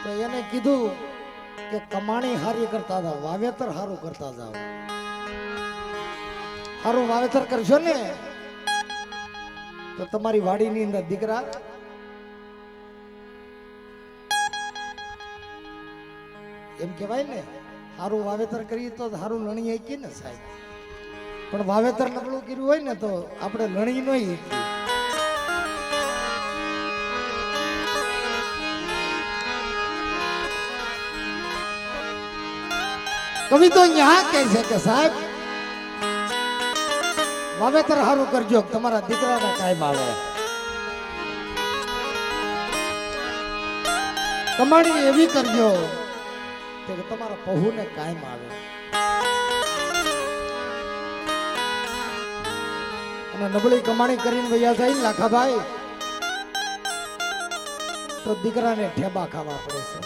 તો એને કીધું કે કમાણી હારી કરતા જાઓ, વાવેતર હારું કરતા જાઓ. હારું વાવેતર કરશો ને તો તમારી વાડીની અંદર દીકરા એમ કહેવાય ને, હારું વાવેતર કરીએ તો હારું લણી શકીએ ને સાહેબ. પણ વાવેતર નબળું કર્યું હોય ને તો આપણે લણી નહીં. કવિ તો ન્યા કહે છે કે સાહેબ વાવેતર હારું કરજો, તમારા દીકરાને કાયમ આવે. કમાણી એવી કરજો કે તમારા પહુને કાયમ આવે. અને નબળી કમાણી કરીને વૈયા જાય ને લાખાભાઈ તો દીકરાને ઠેબા ખાવા પડે છે.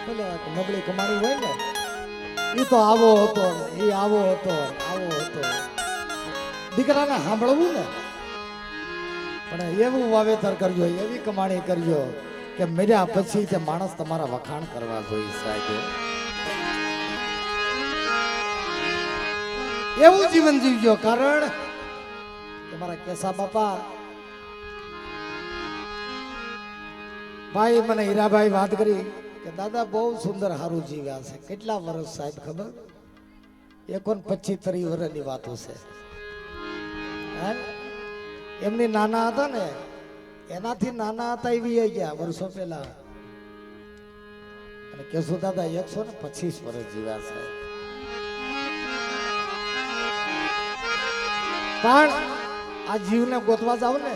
ભલે નબળી કમાણી હોય ને, એ તો આવો હતો, એ આવો હતો, આવો હતો, દીકરાને સાંભળવું ને. પણ એવું વાવેતર કરજો, એવી કમાણી કરજો કે મર્યા પછી તે માણસ તમારા વખાણ કરવા જોઈએ સાહેબ. એવું જીવન જીવજો. કારણ તમારા કેસા બાપા ભાઈ મને હીરાભાઈ વાત કરી કે દાદા બહુ સુંદર હારું જીવ્યા છે. કેટલા વર્ષ સાહેબ ખબર? 25-30 વર્ષની વાતો છે. એમની નાના હતા ને, એનાથી નાના હતા એવી ગયા વર્ષો પહેલા. અને કેશુ દાદા 125 વર્ષ જીવ્યા છે. પણ આ જીવને ગોતવા જાવ ને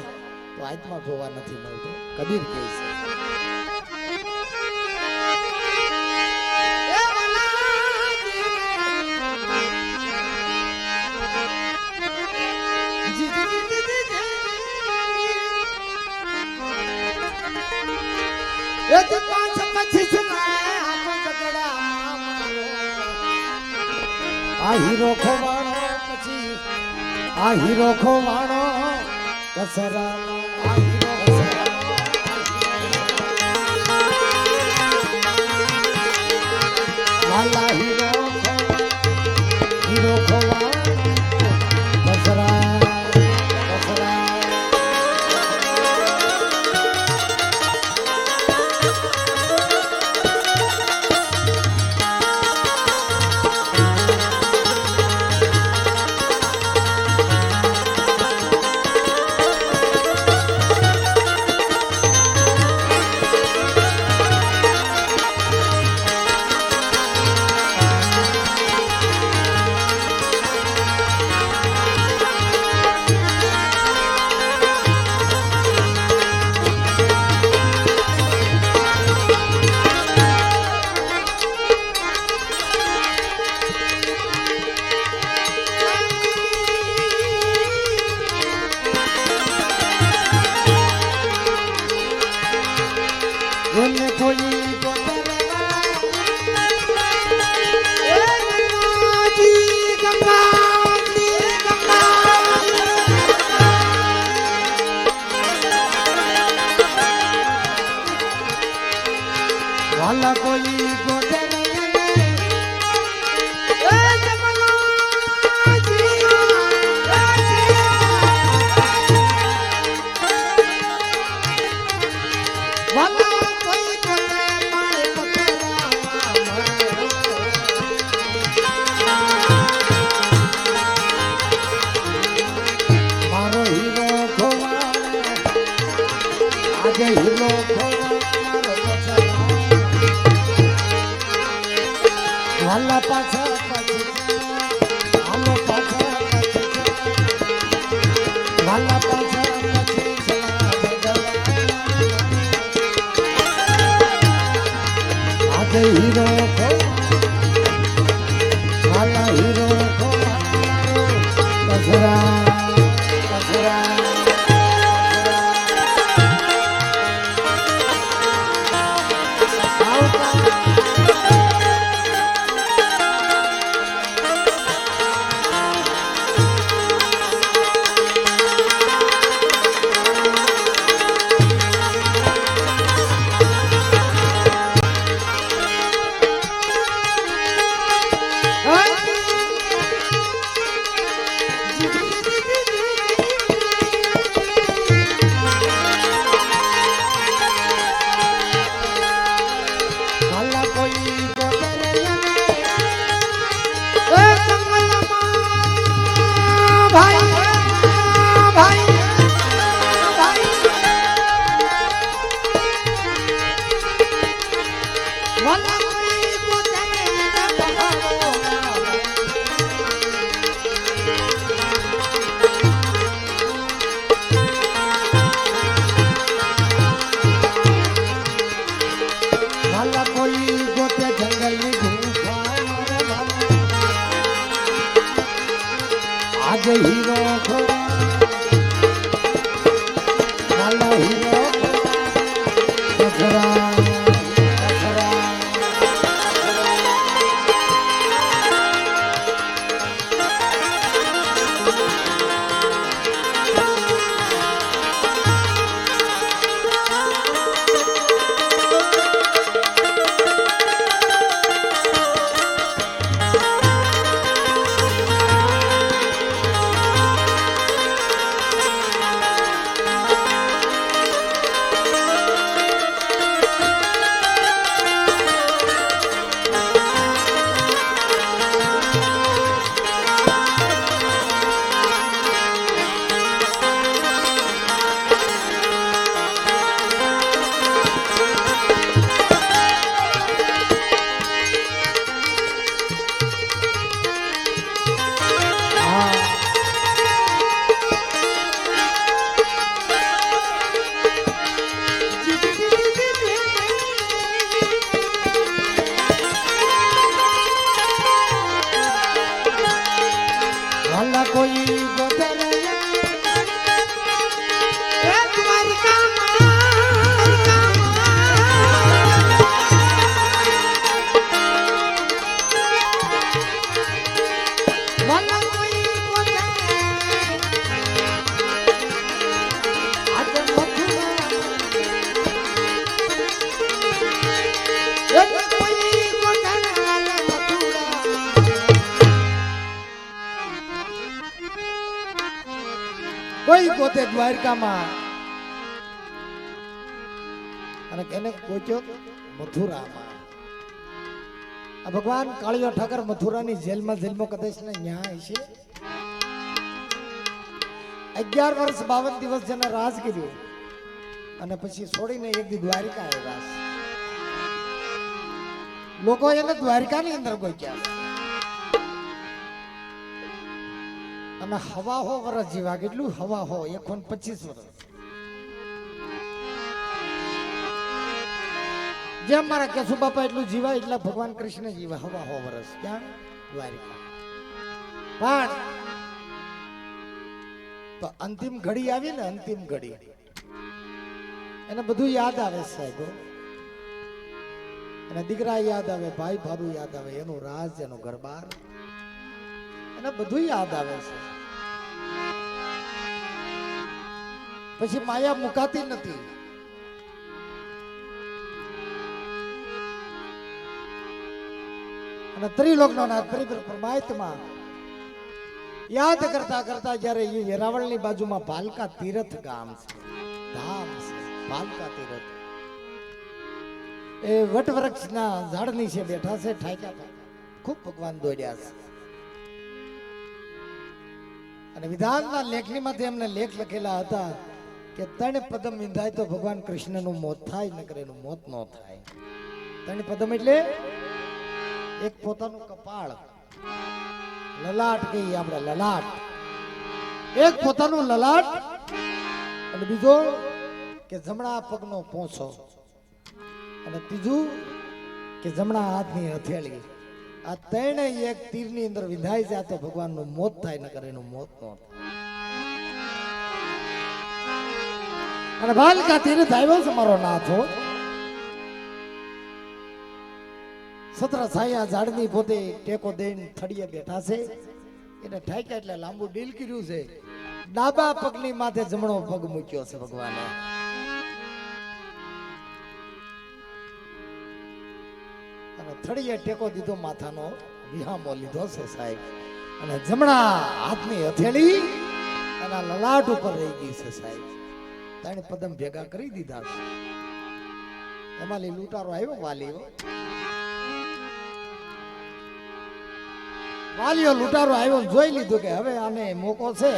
તો આત્મા જોવા નથી મળતો. કબીર કહે છે આ હીરો ખોવાણો પછી આ હીરો ખોવાણો કસરાનો આ હીરો વાલા હીરો ખોવાણો કસરા વાલા કોઈ ગોદર મારો હીરો ખોવાણે આજે હીરો વાલા પાછા આલો પાછા વાલા પાછા આજે હીરો વાલા હીરો કચરા કચરા કોઈ ગોતે દ્વારકામાં અને એને પહોંચ્યો મથુરામાં. આ ભગવાન કાળિયો ઠાકર મથુરાની જેલમાં કદાચ ને ન્યાય છે. 11 વર્ષ 52 દિવસ જેને રાજ કર્યું અને પછી છોડીને એક દી દ્વારિકા આવ્યા. લોકો એને દ્વારિકાની અંદર ગોત્યા અને હવાહો વર્ષ જીવા. કેટલું હવાહો? 125 વર્ષ. જેમ મારા કેશુ બાપા એટલું જીવા એટલા ભગવાન કૃષ્ણ જીવા હવાહો વર્ષ. ક્યાં? દ્વારિકા. પણ તો અંતિમ ઘડી આવી ને, અંતિમ ઘડી એને બધું યાદ આવે સાહેબ. એને દીકરા યાદ આવે, ભાઈ ભારું યાદ આવે, એનું રાજ, એનો ઘરબાર, એને બધું યાદ આવે છે. પછી માયા મુકાતી નથી. અને ત્રિલોકનો નાથ પરમાત્મા યાદ કરતા કરતા જયારે એ વેરાવળની બાજુમાં ભાલકા તીર્થ ગામ છે, ધામ છે ભાલકા તીર્થ. એ વટવૃક્ષના ઝાડ નીચે બેઠા છે, ઠાક્યા ખૂબ ભગવાન દોડ્યા છે. અને વિધાનના લેખની માંથી એમને લેખ લખેલા હતા કે તણ પદમ વિંધાય તો ભગવાન કૃષ્ણનું મોત થાય, નકર એનું મોત ન થાય. તણ પદમ એટલે એક પોતાનું કપાળ, લલાટ કહીએ આપણે, લલાટ. એક પોતાનું લલાટ અને બીજો કે જમણા પગનો પોંછો અને ત્રીજું કે જમણા હાથની હથેળી. આ ત્રણેય એક તીરની અંદર વિંધાઈ જાય તો ભગવાનનું મોત થાય, નકર એનું મોત ન થાય. અને ભાલકા તીર્થ આવ્યો છે મારો નાથો. સત્ર છાયા ઝાડની પોતે ટેકો દઈને થડીએ બેઠા છે. એને ઠાક્યા એટલે લાંબુ ડીલ કર્યું છે. ડાબા પગની માથે જમણો પગ મૂક્યો છે ભગવાને. અને થડીએ ટેકો દીધો, માથાનો વિહામો લીધો છે સાહેબ. અને જમણા હાથની હથેળી એના લલાટ ઉપર રહી ગઈ છે સાહેબ. ત્રણ પદમ ભેગા કરી દીધા છે. એમાં લૂંટારો આવ્યો, વાલીઓ લૂંટારો આવ્યો, જોઈ લીધું કે હવે આને મોકો છે.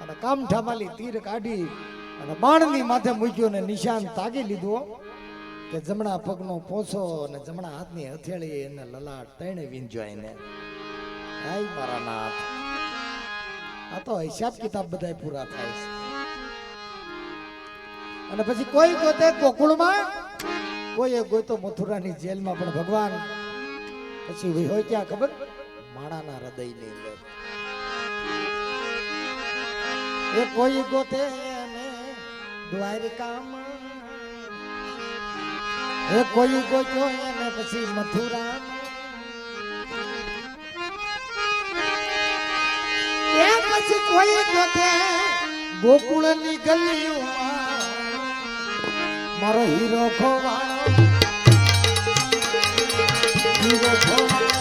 અને કામઠામાલી તીર કાઢી અને બાણની માથે મૂક્યો ને નિશાન તાગી લીધું કે જમણા પગનો પોછો અને જમણા હાથની હથેળી એને લલાટ ત્રણે વીંજ્યો એને. હાય મારા નાથ, આ તો હિસાબ કિતાબ બધા પૂરા થાય છે. અને પછી કોઈ ગોતે ગોકુળમાં, કોઈ ગોતો મથુરાની જેલમાં. પણ ભગવાન પછી હોય ક્યાં ખબર? માણાના હૃદયની અંદર. એ કોઈ ગોતે દ્વારકામાં એ કોઈ ગોજો અને પછી મથુરા એ પછી કોઈ ગોતે ગોકુળની ગલીઓમાં મારો હીરો ખોવાણો હીરો ખોવાણો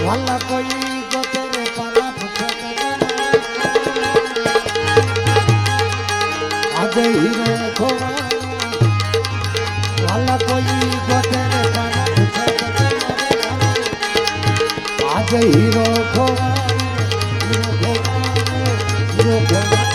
વાલા કોઈ ગોતરે પાલા આજે હીરો ખોવાનો વાલા કોઈ ગોતરે પાલા આજે હીરો ખોવાનો હીરો ખોવાનો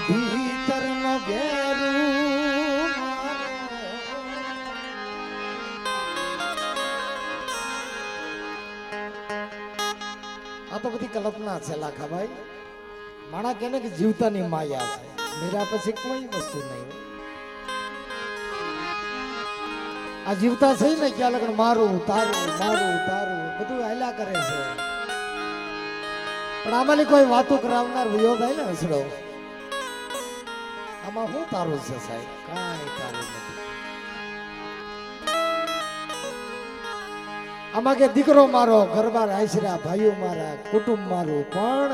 ભીતરનો ઘેરું આ તો બધી કલ્પના છે લાખાભાઈ. માણા કેને કે જીવતાની માયા છે, મેરા પછી કોઈ વસ્તુ નહીં. આ જીવતા છે ને ક્યાં લગન મારું તારું બધું હાલ્યા કરે છે. પણ આમાંની કોઈ વાતો કરાવનાર વયો થાય ને હસડો, આમાં શું તારું છે સાહેબ? કાંઈ તારું નથી. આમાં કે દીકરો મારો, ઘરબાર આશરા, ભાઈઓ મારા, કુટુંબ મારું, પણ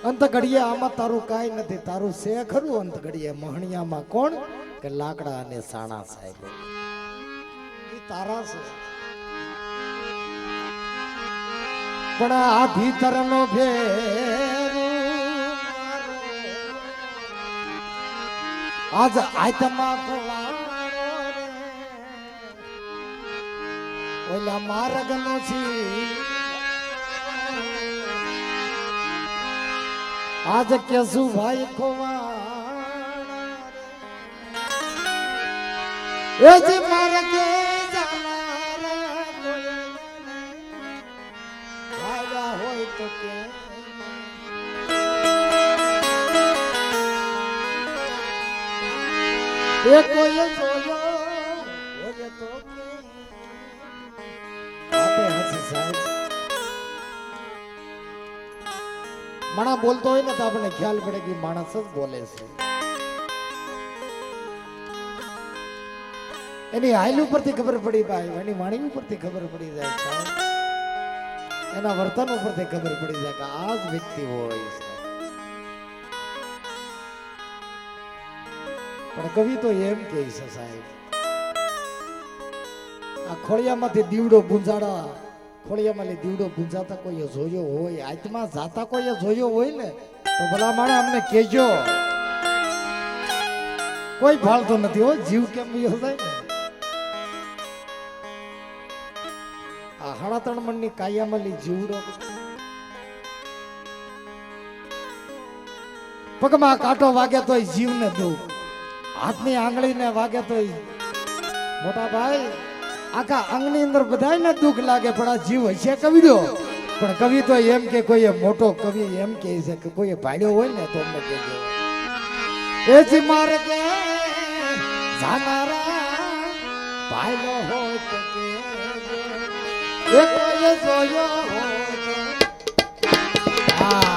અંત ઘડીએ આમાં તારું કાંઈ નથી. તારું છે ખરું અંત ઘડીએ મહણિયામાં કોણ? કે લાકડા અને સાણા સાહેબ, એ તારા છે. પણ આ ભીતરનો ભેરું આજ આત્મા ખોવાડો રે, ઓલા માર્ગનો છી આજ કેસુ ભાઈ ખોવાડા એ જે માર્ગે એ કોઈ જોયો ઓરે તો કે આપે હસી સાહેબ. માણા બોલતો હોય ને તો આપણને ખ્યાલ પડે કે માણસ જ બોલે છે. એની હાઈલ ઉપરથી ખબર પડી ભાઈ, એની વાણી ઉપરથી ખબર પડી જાય સાહેબ, એના વર્તન ઉપરથી ખબર પડી જાય કે આ જ વ્યક્તિ હોય છે. પણ કવિ તો એમ કહે છે સાહેબ, આ ખોળિયામાંથી દીવડો ગુંજાડા, ખોળિયામાંથી દીવડો ગુંજાતા કોઈએ જોયો હોય, આત્મા જાતા કોઈએ જોયો હોય ને તો ભલા માણે અમને કહેજો. કોઈ ફાળતો નથી હો, જીવ કેમ વયો જાય ને. આ 3.5 મણની કાયામાં જીવડો, પગમાં કાંટો વાગે તોય જીવને દુઃખ, હાથની આંગળીને વાગે તો મોટા ભાઈ આખા અંગની અંદર બધાને દુઃખ લાગે. પણ આ જીવ હશે કવિડો, પણ કવિ તો એમ કે કોઈએ મોટો કવિ એમ કહે છે કે કોઈએ ભાડ્યો હોય ને તો અમને કહેજો. એ જી મારે કે જાનારા ભાઈલો હોય તો કે એ કોઈએ જોયો હોય તો હા.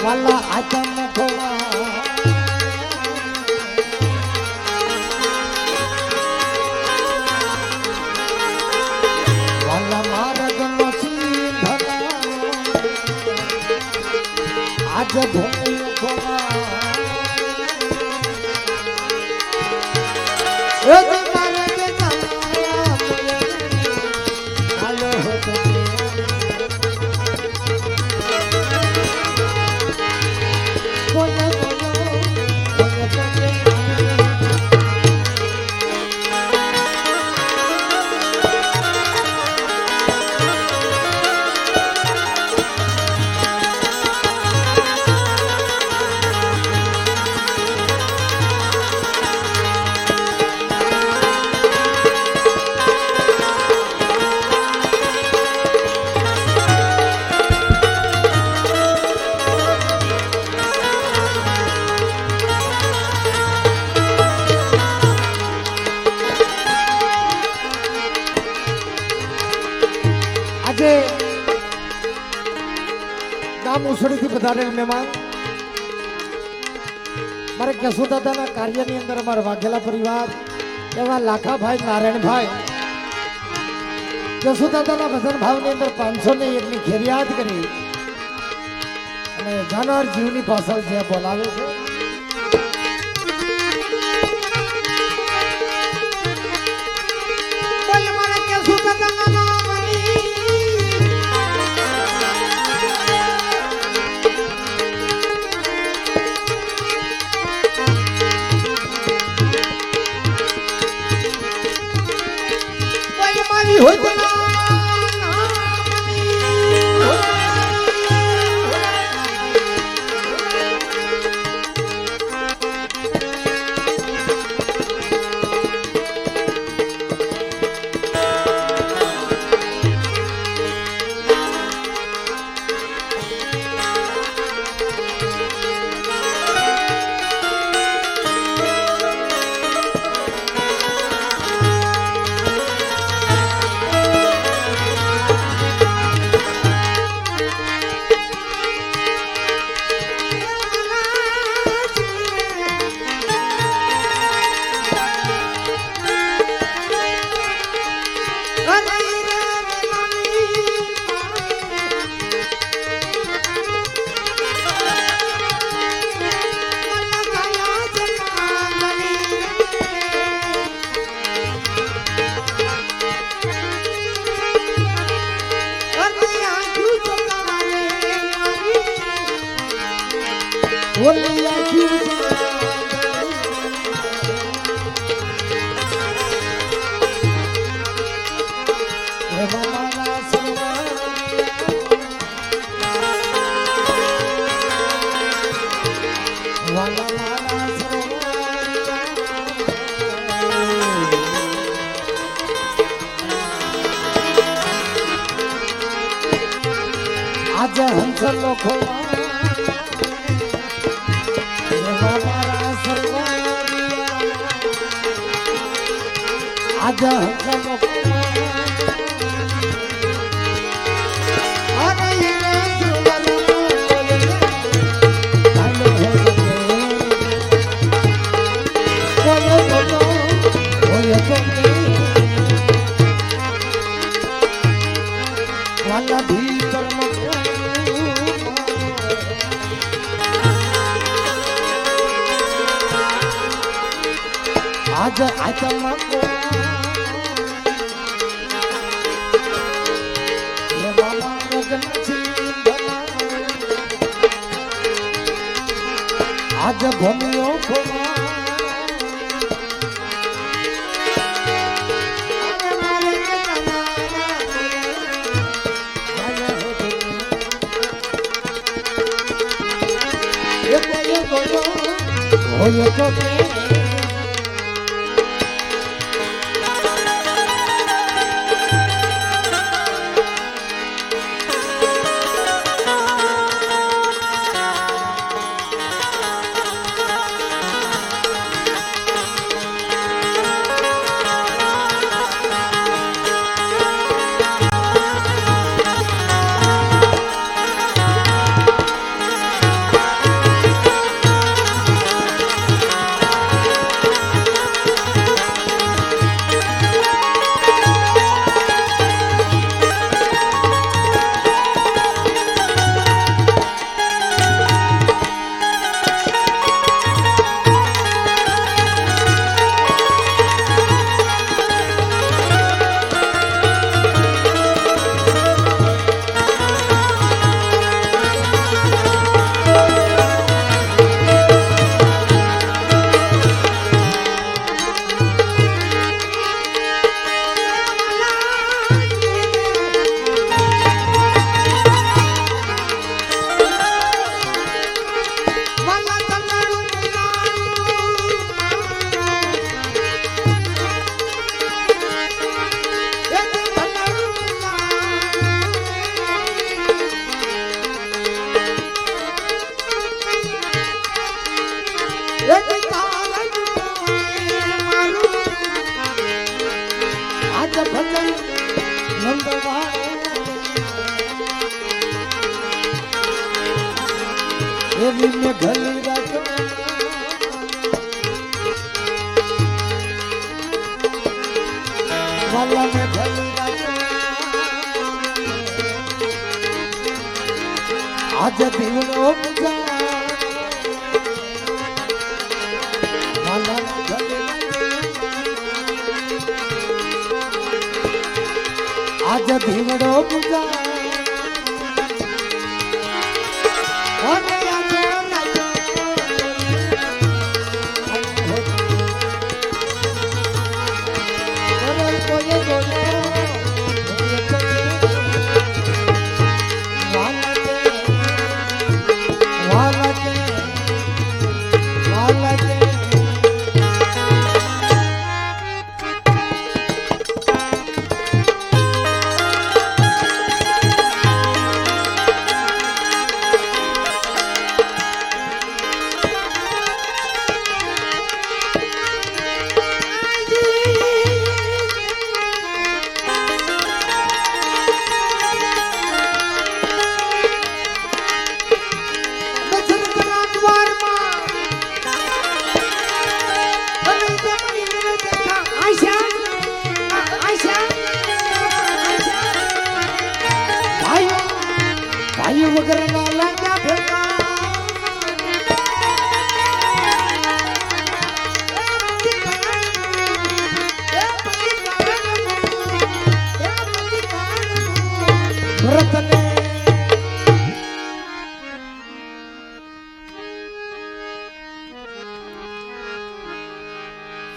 વાલા આતમ ખોવા વાલા માર્ગનો સીધા આજ ભૂમિ ખોવા એ માર્ગ ચાલો હોતો આજે ગામ ઉસળીથી પધારેલ મહેમાન મારે કેશુ દાદાના કાર્યની અંદર અમારા વાઘેલા પરિવાર એવા લાખાભાઈ નારાયણભાઈ કેશુ દાદાના ભજન ભાવની અંદર 501 ની ખેરિયાત કરી અને જાનવર જીવની પાછળ જે બોલાવે છે ઓલી આખી આજે હંસલો ખોલા આજે હંસલો વાલા ભીતર आज आचा मको ये बाबा रोगन चिंदना आज भूमियों खोमा ये बोलो हो ये तो में घली राखो वाला में घली राखो आज दीवनो पूजा वाला में घली आज दीवनो पूजा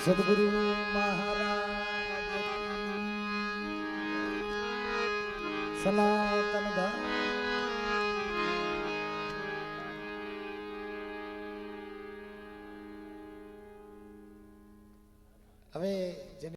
સદગુરુ મહારાજ સનાતન ધર્મ હવે